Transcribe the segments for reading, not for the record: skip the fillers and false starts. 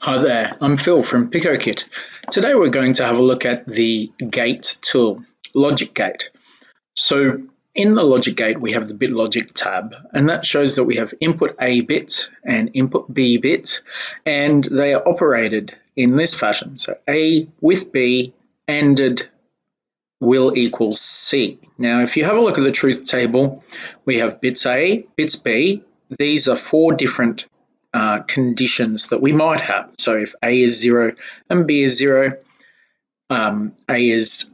Hi there, I'm Phil from PicoKit. Today we're going to have a look at the gate tool, logic gate. So in the logic gate we have the bit logic tab, and that shows that we have input A bit and input B bit, and they are operated in this fashion. So A with B ANDed will equal C. Now if you have a look at the truth table, we have bits A, bits B. These are four different conditions that we might have. So if A is 0 and B is 0, A is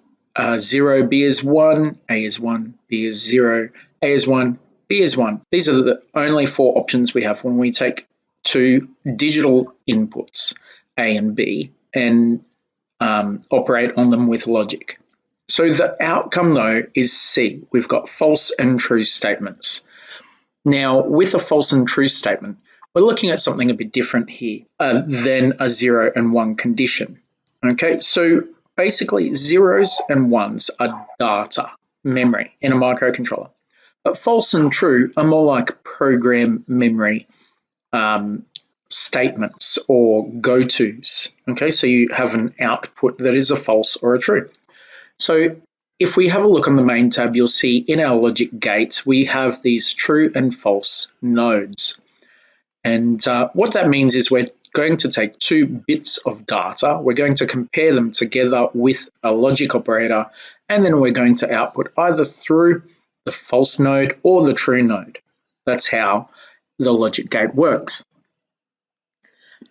0, B is 1, A is 1, B is 0, A is 1, B is 1. These are the only four options we have when we take two digital inputs, A and B, and operate on them with logic. So the outcome though is C. We've got false and true statements. Now with a false and true statement, we're looking at something a bit different here than a 0 and 1 condition. Okay, so basically zeros and ones are data, memory in a microcontroller. But false and true are more like program memory statements or go-tos. Okay, so you have an output that is a false or a true. So if we have a look on the main tab, you'll see in our logic gates, we have these true and false nodes. And what that means is we're going to take two bits of data, we're going to compare them together with a logic operator, and then we're going to output either through the false node or the true node. That's how the logic gate works.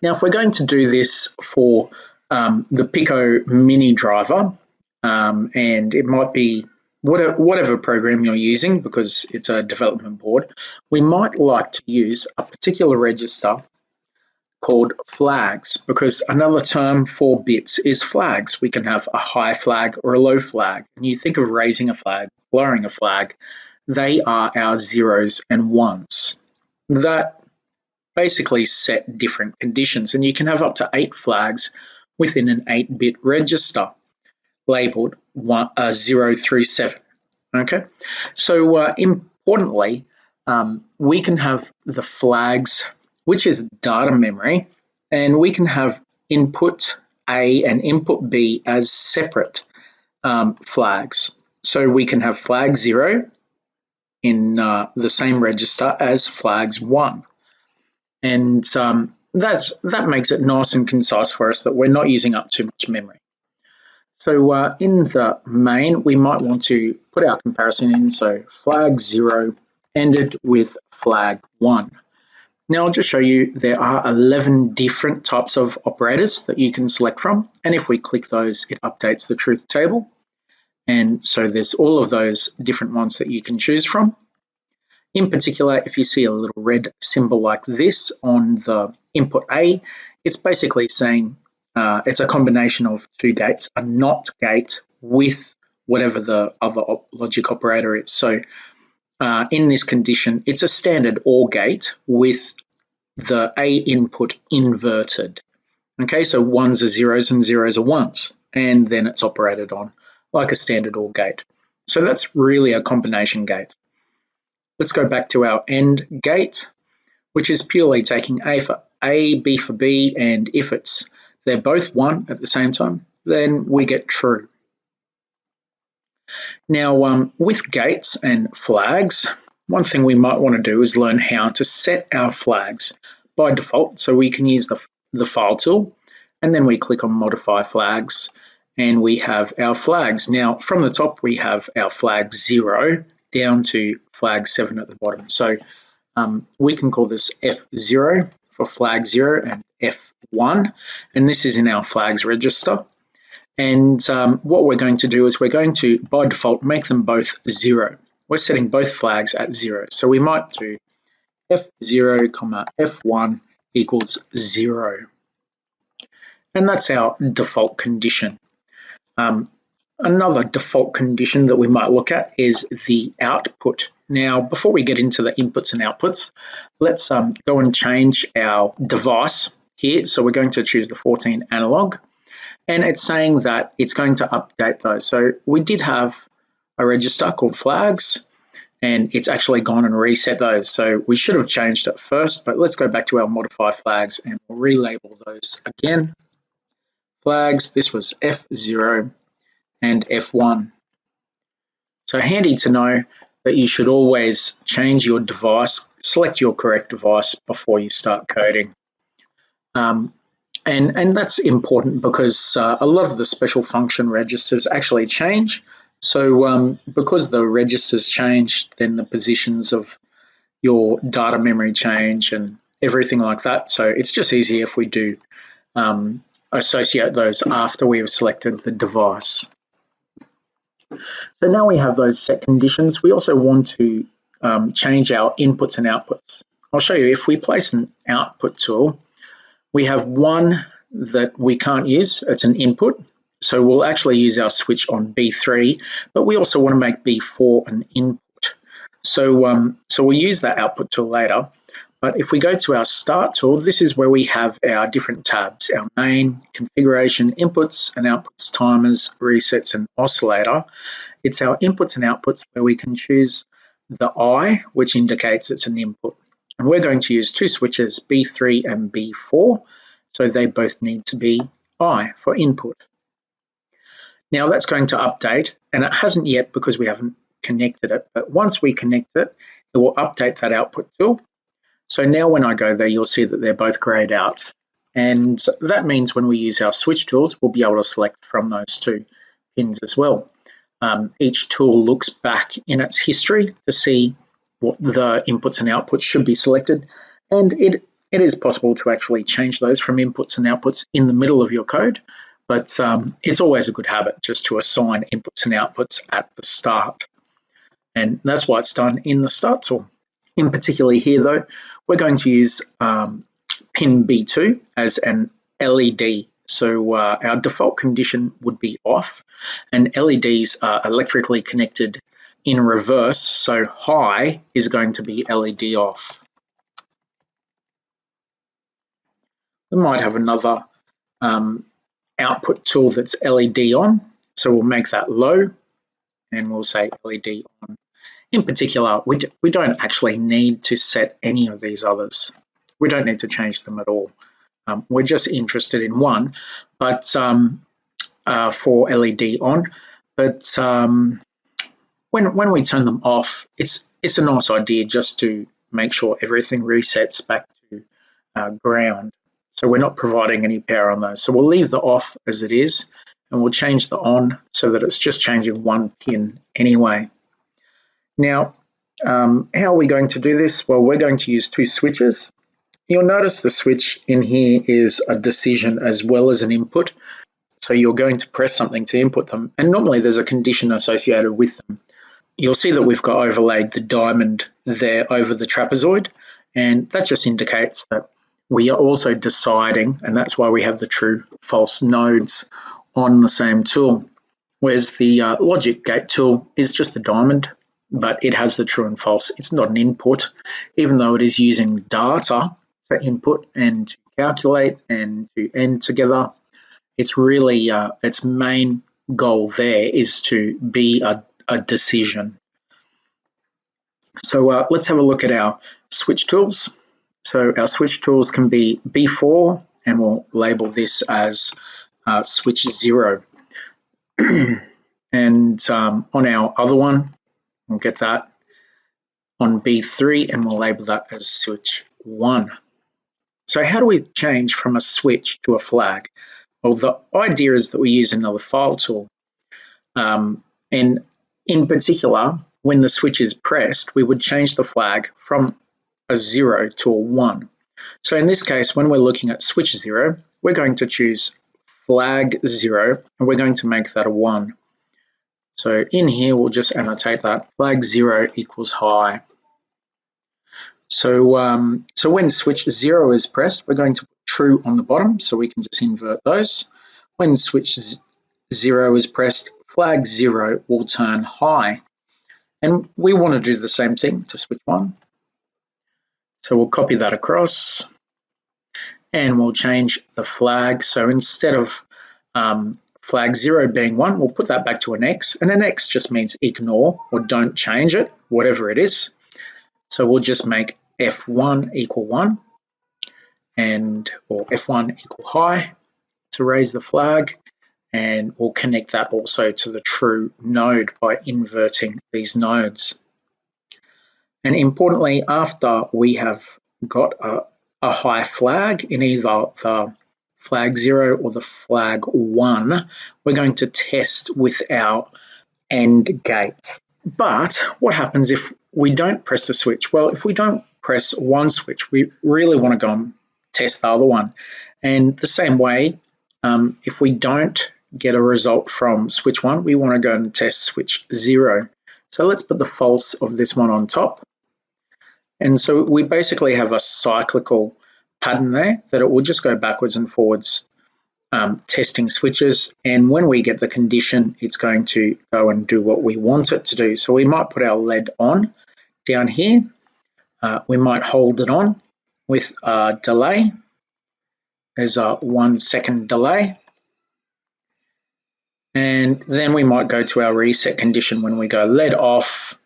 Now, if we're going to do this for the Pico mini driver, and it might be whatever program you're using because it's a development board, we might like to use a particular register called flags, because another term for bits is flags. We can have a high flag or a low flag. And you think of raising a flag, lowering a flag, they are our zeros and ones. That basically set different conditions, and you can have up to 8 flags within an 8-bit register, labeled 0 through 7. Okay, so importantly, we can have the flags, which is data memory, and we can have input A and input B as separate flags. So we can have flag 0 in the same register as flags 1. And that makes it nice and concise for us that we're not using up too much memory. So in the main, we might want to put our comparison in. So flag 0 ended with flag 1. Now I'll just show you there are 11 different types of operators that you can select from. And if we click those, it updates the truth table. And so there's all of those different ones that you can choose from. In particular, if you see a little red symbol like this on the input A, it's basically saying it's a combination of two gates, a NOT gate with whatever the other logic operator is. So in this condition, it's a standard OR gate with the A input inverted. Okay, so ones are zeros and zeros are ones, and then it's operated on like a standard OR gate. So that's really a combination gate. Let's go back to our AND gate, which is purely taking A for A, B for B, and if they're both 1 at the same time, then we get true. Now, with gates and flags, one thing we might want to do is learn how to set our flags by default. So we can use the file tool, and then we click on modify flags, and we have our flags. Now, from the top, we have our flag 0 down to flag 7 at the bottom. So we can call this F0 for flag 0 and F1, and this is in our flags register. And what we're going to do is we're going to, by default, make them both 0. We're setting both flags at 0. So we might do F0, F1 equals 0. And that's our default condition. Another default condition that we might look at is the output. Now, before we get into the inputs and outputs, let's go and change our device here. So we're going to choose the 14 analog, and it's saying that it's going to update those. So we did have a register called flags, and it's actually gone and reset those. So we should have changed it first, but let's go back to our modify flags and we'll relabel those again. Flags, this was F0 and F1. So handy to know that you should always change your device, select your correct device before you start coding. And that's important because a lot of the special function registers actually change. So because the registers change, then the positions of your data memory change and everything like that. So it's just easier if we do associate those after we have selected the device. So now we have those set conditions. We also want to change our inputs and outputs. I'll show you. If we place an output tool, we have one that we can't use. It's an input. So we'll actually use our switch on B3, but we also want to make B4 an input. So we'll use that output tool later. But if we go to our start tool, this is where we have our different tabs, our main, configuration, inputs and outputs, timers, resets and oscillator. It's our inputs and outputs where we can choose the I, which indicates it's an input. And we're going to use two switches, B3 and B4. So they both need to be I for input. Now that's going to update, and it hasn't yet because we haven't connected it. But once we connect it, it will update that output tool. So now when I go there, you'll see that they're both grayed out. And that means when we use our switch tools, we'll be able to select from those two pins as well. Each tool looks back in its history to see what the inputs and outputs should be selected. And it is possible to actually change those from inputs and outputs in the middle of your code. But it's always a good habit just to assign inputs and outputs at the start. And that's why it's done in the start tool. In particular here though, we're going to use pin B2 as an LED. So our default condition would be off, and LEDs are electrically connected in reverse, so high is going to be LED off. We might have another output tool that's LED on, so we'll make that low and we'll say LED on. In particular, we don't actually need to set any of these others. We don't need to change them at all. We're just interested in one, but for LED on. But when we turn them off, it's a nice idea just to make sure everything resets back to ground. So we're not providing any power on those. So we'll leave the off as it is, and we'll change the on so that it's just changing one pin anyway. Now, how are we going to do this? Well, we're going to use two switches. You'll notice the switch in here is a decision as well as an input. So you're going to press something to input them, and normally there's a condition associated with them. You'll see that we've got overlaid the diamond there over the trapezoid, and that just indicates that we are also deciding, and that's why we have the true false nodes on the same tool. Whereas the logic gate tool is just the diamond, but it has the true and false. It's not an input, even though it is using data for input and to calculate and to end together. It's really, its main goal there is to be a decision. So let's have a look at our switch tools. So our switch tools can be B4, and we'll label this as switch 0. And on our other one, we'll get that on B3, and we'll label that as switch 1. So how do we change from a switch to a flag? Well, the idea is that we use another file tool. And in particular, when the switch is pressed, we would change the flag from a 0 to a 1. So in this case, when we're looking at switch 0, we're going to choose flag 0, and we're going to make that a 1. So in here, we'll just annotate that flag 0 equals high. So when switch 0 is pressed, we're going to put true on the bottom, so we can just invert those. When switch 0 is pressed, flag 0 will turn high. And we want to do the same thing to switch 1. So we'll copy that across, and we'll change the flag. So instead of flag 0 being 1, we'll put that back to an X, and an X just means ignore or don't change it. whatever it is. So we'll just make F1 equal 1 or F1 equal high to raise the flag, and we'll connect that also to the true node by inverting these nodes. And importantly, after we have got a high flag in either the flag 0 or the flag 1, we're going to test with our AND gate. But what happens if we don't press the switch? Well, if we don't press one switch, we really want to go and test the other one. And the same way, if we don't get a result from switch 1, we want to go and test switch 0. So let's put the false of this one on top. And so we basically have a cyclical pattern there that it will just go backwards and forwards testing switches, and when we get the condition, it's going to go and do what we want it to do. So we might put our LED on down here. We might hold it on with a delay. There's a 1 second delay. And then we might go to our reset condition. When we go LED off,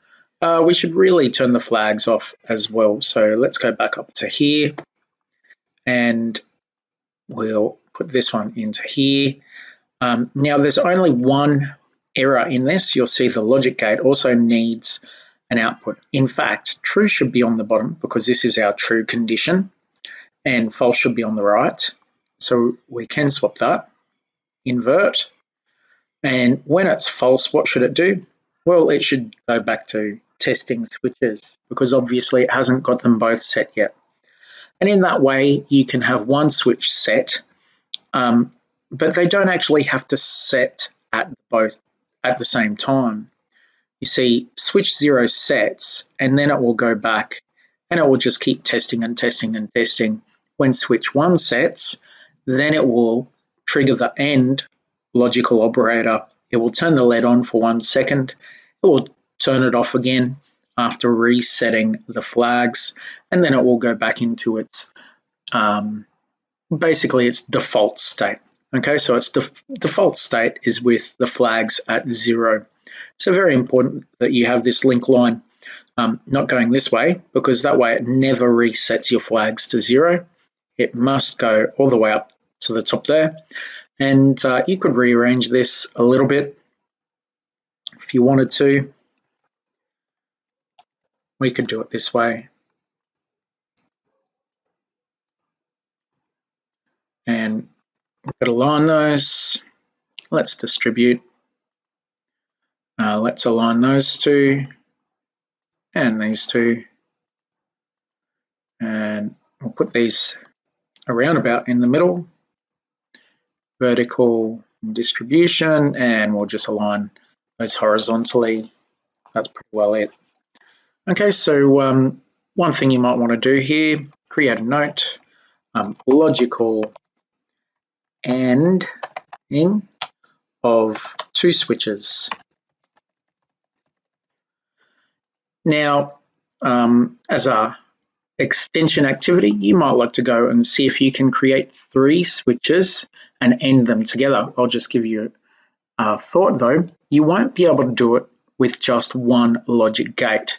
we should really turn the flags off as well. So let's go back up to here, and we'll put this one into here. Now there's only one error in this. You'll see the logic gate also needs an output. In fact, true should be on the bottom because this is our true condition, and false should be on the right. So we can swap that, invert, and when it's false, what should it do? Well, it should go back to testing switches because obviously it hasn't got them both set yet. And in that way, you can have one switch set, but they don't actually have to set at both at the same time. You see, switch 0 sets, and then it will go back and it will just keep testing and testing and testing. When switch 1 sets, then it will trigger the AND logical operator. It will turn the LED on for 1 second. It will turn it off again after resetting the flags, and then it will go back into its basically its default state. Okay, so its default state is with the flags at 0. So very important that you have this link line not going this way, because that way it never resets your flags to 0. It must go all the way up to the top there. And you could rearrange this a little bit if you wanted to. We could do it this way. And we've got to align those. Let's distribute. Let's align those two and these two. And we'll put these around about in the middle. Vertical distribution, and we'll just align those horizontally. That's pretty well it. Okay, so one thing you might want to do here, create a note, logical ANDing of 2 switches. Now, as a extension activity, you might like to go and see if you can create 3 switches and AND them together. I'll just give you a thought though. You won't be able to do it with just one logic gate.